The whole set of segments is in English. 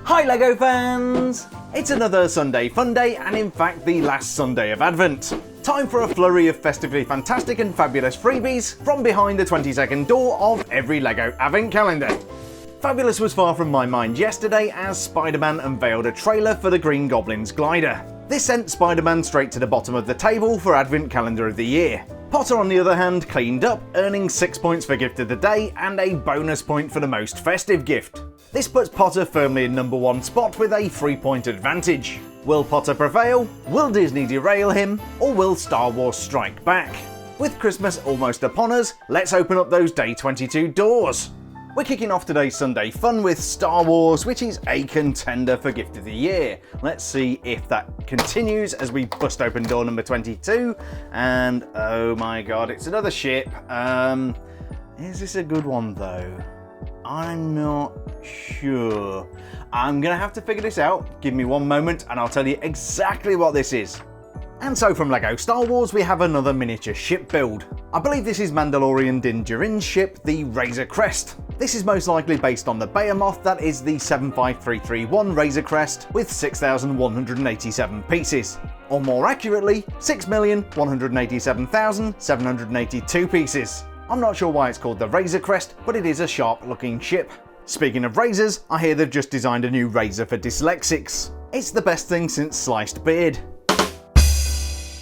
Hi LEGO fans! It's another Sunday fun day, and in fact the last Sunday of Advent. Time for a flurry of festively fantastic and fabulous freebies from behind the 20-second door of every LEGO Advent calendar. Fabulous was far from my mind yesterday as Spider-Man unveiled a trailer for the Green Goblin's glider. This sent Spider-Man straight to the bottom of the table for Advent Calendar of the Year. Potter on the other hand cleaned up, earning 6 points for Gift of the Day and a bonus point for the most festive gift. This puts Potter firmly in number 1 spot with a 3-point advantage. Will Potter prevail? Will Disney derail him? Or will Star Wars strike back? With Christmas almost upon us, let's open up those Day 22 doors. We're kicking off today's Sunday fun with Star Wars, which is a contender for Gift of the Year. Let's see if that continues as we bust open door number 22. And oh my god, it's another ship. Is this a good one though? I'm not sure. I'm gonna have to figure this out. Give me one moment and I'll tell you exactly what this is. And so from LEGO Star Wars we have another miniature ship build. I believe this is Mandalorian Din Djarin's ship, the Razor Crest. This is most likely based on the Behemoth that is the 75331 Razor Crest with 6,187 pieces. Or more accurately, 6,187,782 pieces. I'm not sure why it's called the Razor Crest, but it is a sharp looking ship. Speaking of razors, I hear they've just designed a new razor for dyslexics. It's the best thing since sliced beard.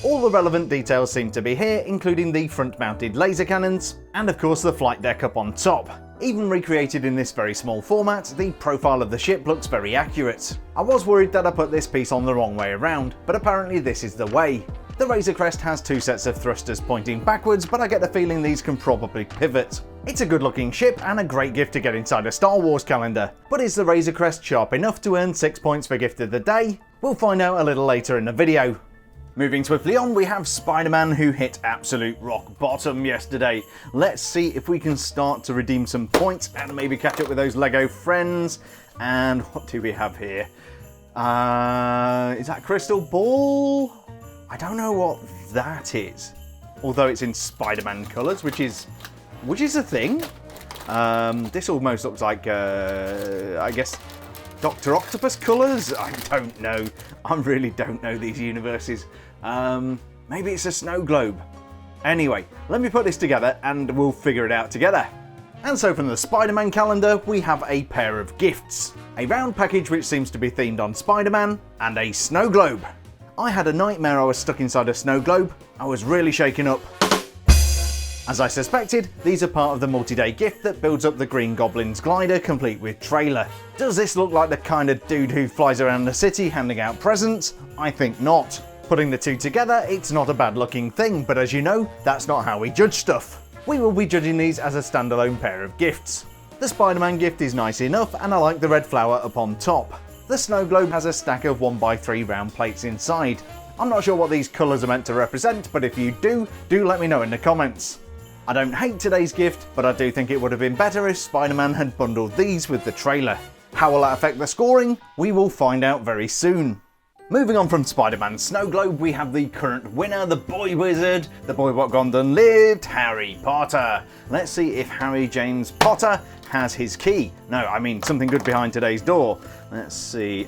All the relevant details seem to be here, including the front-mounted laser cannons, and of course the flight deck up on top. Even recreated in this very small format, the profile of the ship looks very accurate. I was worried that I put this piece on the wrong way around, but apparently this is the way. The Razor Crest has 2 sets of thrusters pointing backwards, but I get the feeling these can probably pivot. It's a good looking ship and a great gift to get inside a Star Wars calendar. But is the Razor Crest sharp enough to earn 6 points for Gift of the Day? We'll find out a little later in the video. Moving swiftly on, we have Spider-Man, who hit absolute rock bottom yesterday. Let's see if we can start to redeem some points and maybe catch up with those LEGO friends. And what do we have here? Is that Crystal Ball? I don't know what that is. Although it's in Spider-Man colours, which is a thing. This almost looks like, I guess, Dr. Octopus colours? I don't know. I really don't know these universes. Maybe it's a snow globe. Anyway, let me put this together and we'll figure it out together. And so from the Spider-Man calendar, we have a pair of gifts. A round package which seems to be themed on Spider-Man, and a snow globe. I had a nightmare I was stuck inside a snow globe. I was really shaken up. As I suspected, these are part of the multi-day gift that builds up the Green Goblin's glider complete with trailer. Does this look like the kind of dude who flies around the city handing out presents? I think not. Putting the two together, it's not a bad looking thing, but as you know, that's not how we judge stuff. We will be judging these as a standalone pair of gifts. The Spider-Man gift is nice enough and I like the red flower up on top. The snow globe has a stack of 1x3 round plates inside. I'm not sure what these colours are meant to represent, but if you do let me know in the comments. I don't hate today's gift, but I do think it would have been better if Spider-Man had bundled these with the trailer. How will that affect the scoring? We will find out very soon. Moving on from Spider-Man's snow globe, we have the current winner, the boy wizard, the boy what gone done lived, Harry Potter. Let's see if Harry James Potter has his key. No, I mean something good behind today's door. Let's see.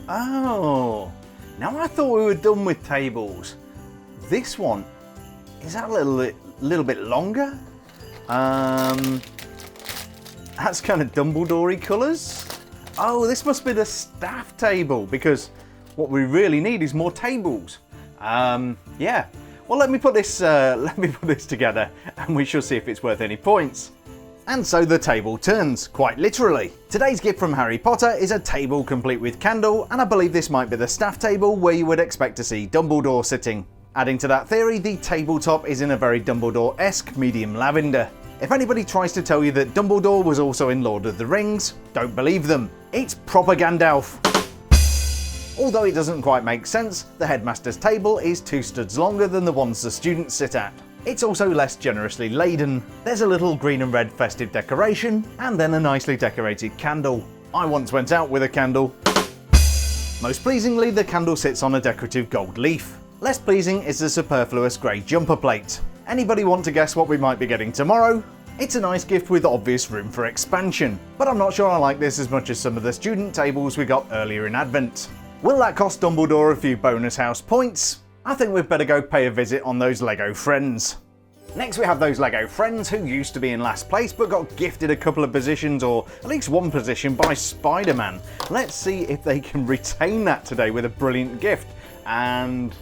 Oh, now I thought we were done with tables. This one, is that a little bit longer? That's kind of Dumbledore-y colours. Oh, this must be the staff table because what we really need is more tables. Yeah. Well, let me put this together and we shall see if it's worth any points. And so the table turns, quite literally. Today's gift from Harry Potter is a table complete with candle, and I believe this might be the staff table where you would expect to see Dumbledore sitting. Adding to that theory, the tabletop is in a very Dumbledore-esque medium lavender. If anybody tries to tell you that Dumbledore was also in Lord of the Rings, don't believe them. It's proper Gandalf. Although it doesn't quite make sense, the headmaster's table is 2 studs longer than the ones the students sit at. It's also less generously laden. There's a little green and red festive decoration, and then a nicely decorated candle. I once went out with a candle. Most pleasingly, the candle sits on a decorative gold leaf. Less pleasing is the superfluous grey jumper plate. Anybody want to guess what we might be getting tomorrow? It's a nice gift with obvious room for expansion, but I'm not sure I like this as much as some of the student tables we got earlier in Advent. Will that cost Dumbledore a few bonus house points? I think we'd better go pay a visit on those LEGO friends. Next we have those LEGO friends who used to be in last place but got gifted a couple of positions, or at least one position, by Spider-Man. Let's see if they can retain that today with a brilliant gift. And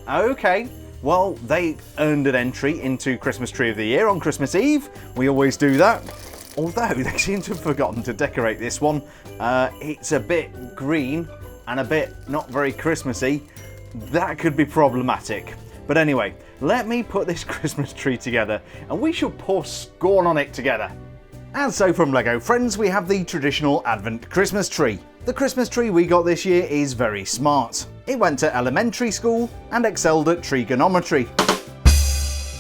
okay, well, they earned an entry into Christmas Tree of the Year on Christmas Eve. We always do that. Although they seem to have forgotten to decorate this one. It's a bit green and a bit not very Christmassy. That could be problematic. But anyway, let me put this Christmas tree together and we shall pour scorn on it together. And so from LEGO Friends we have the traditional Advent Christmas tree. The Christmas tree we got this year is very smart. It went to elementary school and excelled at trigonometry.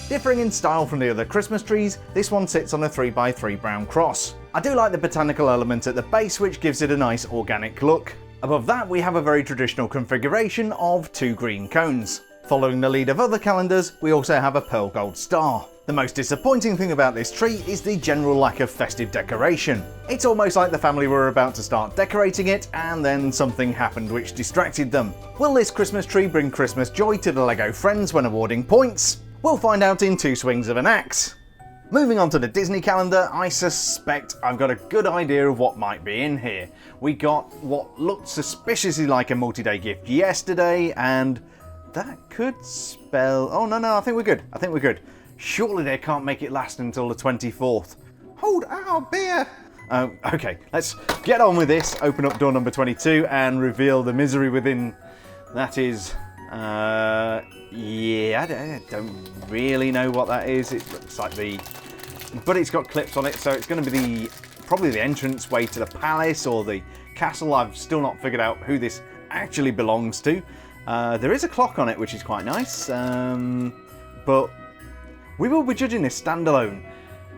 Differing in style from the other Christmas trees, this one sits on a 3x3 brown cross. I do like the botanical element at the base, which gives it a nice organic look. Above that we have a very traditional configuration of 2 green cones. Following the lead of other calendars, we also have a pearl gold star. The most disappointing thing about this tree is the general lack of festive decoration. It's almost like the family were about to start decorating it and then something happened which distracted them. Will this Christmas tree bring Christmas joy to the LEGO friends when awarding points? We'll find out in 2 swings of an axe. Moving on to the Disney calendar, I suspect I've got a good idea of what might be in here. We got what looked suspiciously like a multi-day gift yesterday, and that could spell... Oh no, I think we're good. Surely they can't make it last until the 24th. Hold our beer! Okay, let's get on with this. Open up door number 22 and reveal the misery within. That is... yeah, I don't really know what that is. It looks like the... But it's got clips on it, so it's going to be probably the entrance way to the palace or the castle. I've still not figured out who this actually belongs to. There is a clock on it, which is quite nice, but we will be judging this standalone.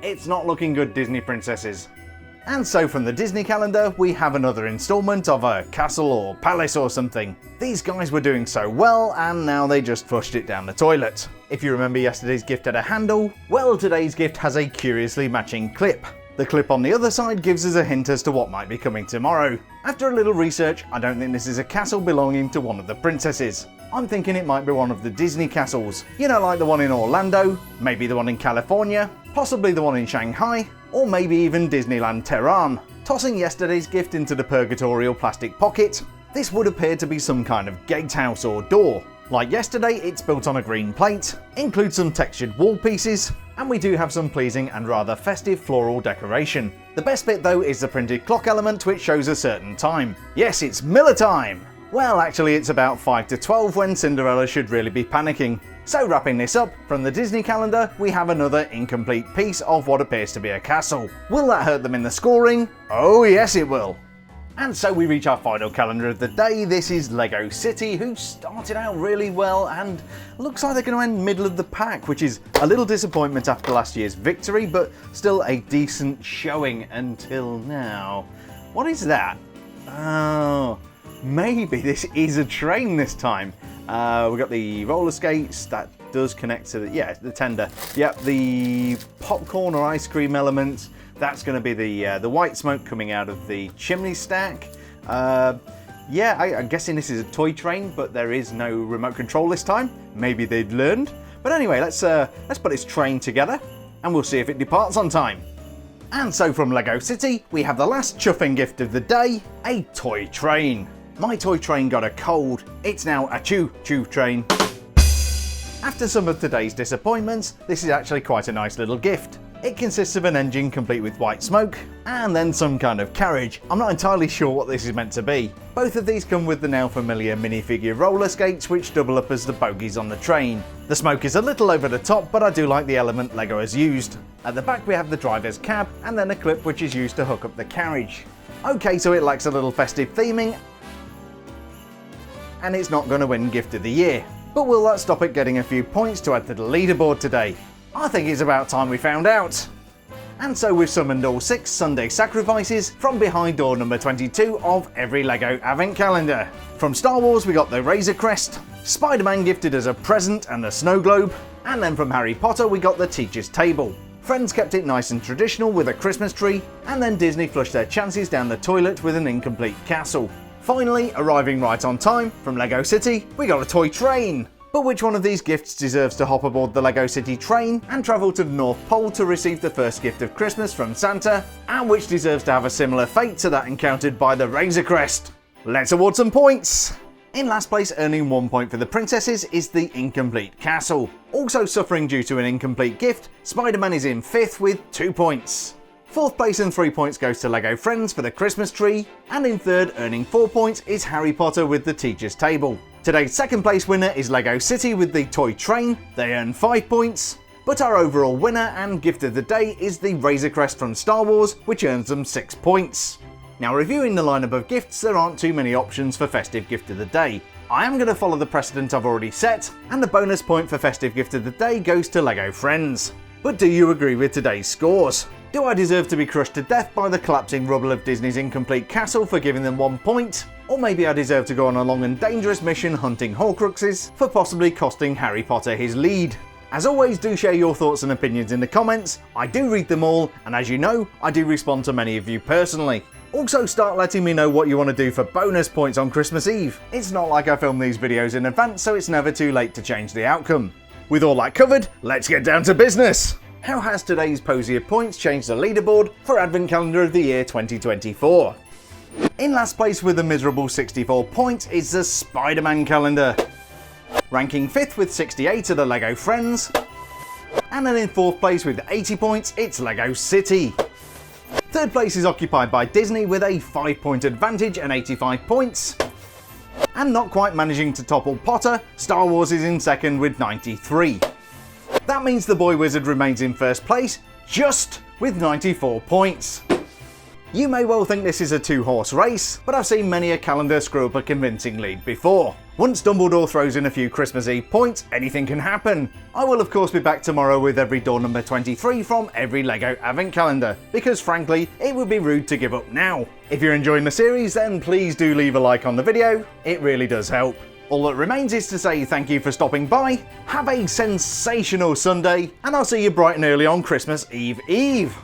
It's not looking good, Disney princesses. And so from the Disney calendar, we have another instalment of a castle or palace or something. These guys were doing so well, and now they just flushed it down the toilet. If you remember yesterday's gift had a handle, well, today's gift has a curiously matching clip. The clip on the other side gives us a hint as to what might be coming tomorrow. After a little research, I don't think this is a castle belonging to one of the princesses. I'm thinking it might be one of the Disney castles. You know, like the one in Orlando, maybe the one in California, possibly the one in Shanghai, or maybe even Disneyland Tehran. Tossing yesterday's gift into the purgatorial plastic pocket, this would appear to be some kind of gatehouse or door. Like yesterday, it's built on a green plate, includes some textured wall pieces, and we do have some pleasing and rather festive floral decoration. The best bit though is the printed clock element, which shows a certain time. Yes, it's Miller time! Well, actually it's about 5 to 12 when Cinderella should really be panicking. So wrapping this up, from the Disney calendar, we have another incomplete piece of what appears to be a castle. Will that hurt them in the scoring? Oh yes it will. And so we reach our final calendar of the day. This is LEGO City, who started out really well and looks like they're going to end middle of the pack, which is a little disappointment after last year's victory, but still a decent showing until now. What is that? Oh, maybe this is a train this time. We've got the roller skates, that does connect to the tender. Yep, the popcorn or ice cream element. That's going to be the white smoke coming out of the chimney stack. I'm guessing this is a toy train, but there is no remote control this time. Maybe they'd learned. But anyway, let's put this train together, and we'll see if it departs on time. And so from LEGO City, we have the last chuffing gift of the day, a toy train. My toy train got a cold. It's now a choo-choo train. After some of today's disappointments, this is actually quite a nice little gift. It consists of an engine complete with white smoke, and then some kind of carriage. I'm not entirely sure what this is meant to be. Both of these come with the now familiar minifigure roller skates, which double up as the bogies on the train. The smoke is a little over the top, but I do like the element LEGO has used. At the back we have the driver's cab, and then a clip which is used to hook up the carriage. Okay, so it lacks a little festive theming, and it's not going to win Gift of the Year. But will that stop it getting a few points to add to the leaderboard today? I think it's about time we found out. And so we've summoned all 6 Sunday sacrifices from behind door number 22 of every LEGO Advent calendar. From Star Wars we got the Razor Crest, Spider-Man gifted as a present and the snow globe, and then from Harry Potter we got the teacher's table. Friends kept it nice and traditional with a Christmas tree, and then Disney flushed their chances down the toilet with an incomplete castle. Finally, arriving right on time, from LEGO City, we got a toy train! But which one of these gifts deserves to hop aboard the LEGO City train and travel to the North Pole to receive the first gift of Christmas from Santa, and which deserves to have a similar fate to that encountered by the Razor Crest? Let's award some points! In last place, earning 1 point for the princesses, is the incomplete castle. Also suffering due to an incomplete gift, Spider-Man is in 5th with 2 points. 4th place and 3 points goes to LEGO Friends for the Christmas tree, and in 3rd, earning 4 points, is Harry Potter with the teacher's table. Today's 2nd place winner is LEGO City with the toy train, they earn 5 points, but our overall winner and gift of the day is the Razor Crest from Star Wars, which earns them 6 points. Now, reviewing the lineup of gifts, there aren't too many options for festive gift of the day. I am going to follow the precedent I've already set, and the bonus point for festive gift of the day goes to LEGO Friends. But do you agree with today's scores? Do I deserve to be crushed to death by the collapsing rubble of Disney's incomplete castle for giving them 1 point? Or maybe I deserve to go on a long and dangerous mission hunting Horcruxes for possibly costing Harry Potter his lead? As always, do share your thoughts and opinions in the comments. I do read them all, and as you know, I do respond to many of you personally. Also, start letting me know what you want to do for bonus points on Christmas Eve. It's not like I film these videos in advance, so it's never too late to change the outcome. With all that covered, let's get down to business! How has today's Posy of Points changed the leaderboard for Advent Calendar of the Year 2024? In last place with a miserable 64 points is the Spider-Man calendar. Ranking 5th with 68 are the LEGO Friends. And then in 4th place with 80 points, it's LEGO City. 3rd place is occupied by Disney with a 5-point advantage and 85 points. And not quite managing to topple Potter, Star Wars is in 2nd with 93. That means the Boy Wizard remains in 1st place, just with 94 points. You may well think this is a 2-horse race, but I've seen many a calendar screw up a convincing lead before. Once Dumbledore throws in a few Christmas Eve points, anything can happen. I will of course be back tomorrow with every door number 23 from every LEGO Advent Calendar, because frankly, it would be rude to give up now. If you're enjoying the series, then please do leave a like on the video, it really does help. All that remains is to say thank you for stopping by, have a sensational Sunday, and I'll see you bright and early on Christmas Eve.